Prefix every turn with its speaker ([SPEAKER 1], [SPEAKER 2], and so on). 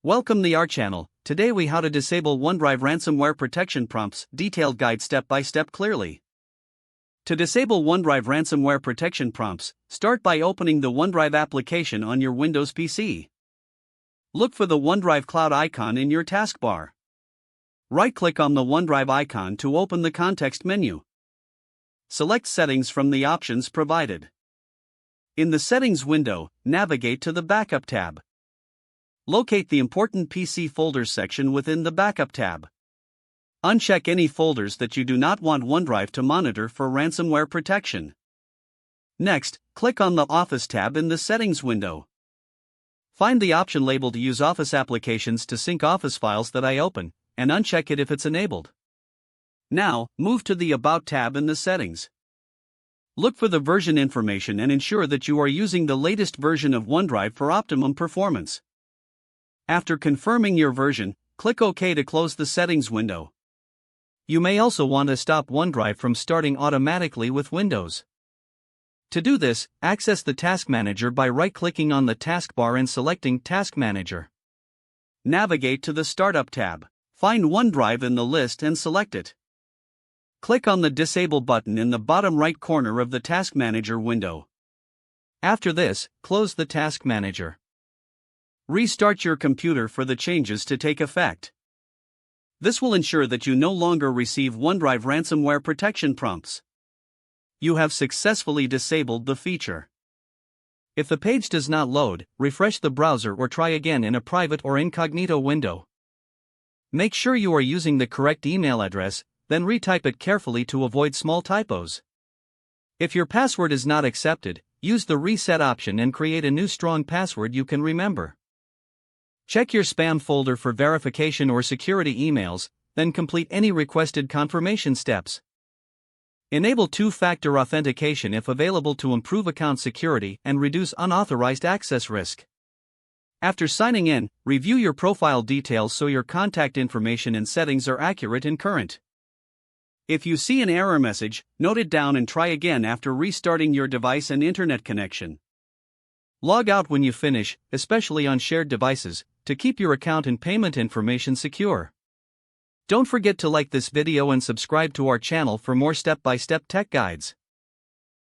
[SPEAKER 1] Welcome to our channel. Today we how to disable OneDrive ransomware protection prompts, detailed guide step by step clearly. To disable OneDrive ransomware protection prompts, start by opening the OneDrive application on your Windows PC. Look for the OneDrive Cloud icon in your taskbar. Right-click on the OneDrive icon to open the context menu. Select Settings from the options provided. In the Settings window, navigate to the Backup tab. Locate the Important PC Folders section within the Backup tab. Uncheck any folders that you do not want OneDrive to monitor for ransomware protection. Next, click on the Office tab in the Settings window. Find the option labeled Use Office Applications to sync Office files that I open, and uncheck it if it's enabled. Now, move to the About tab in the Settings. Look for the version information and ensure that you are using the latest version of OneDrive for optimum performance. After confirming your version, click OK to close the Settings window. You may also want to stop OneDrive from starting automatically with Windows. To do this, access the Task Manager by right-clicking on the taskbar and selecting Task Manager. Navigate to the Startup tab. Find OneDrive in the list and select it. Click on the Disable button in the bottom right corner of the Task Manager window. After this, close the Task Manager. Restart your computer for the changes to take effect. This will ensure that you no longer receive OneDrive ransomware protection prompts. You have successfully disabled the feature. If the page does not load, refresh the browser or try again in a private or incognito window. Make sure you are using the correct email address, then retype it carefully to avoid small typos. If your password is not accepted, use the reset option and create a new strong password you can remember. Check your spam folder for verification or security emails, then complete any requested confirmation steps. Enable two-factor authentication if available to improve account security and reduce unauthorized access risk. After signing in, review your profile details so your contact information and settings are accurate and current. If you see an error message, note it down and try again after restarting your device and internet connection. Log out when you finish, especially on shared devices, to keep your account and payment information secure. Don't forget to like this video and subscribe to our channel for more step-by-step tech guides.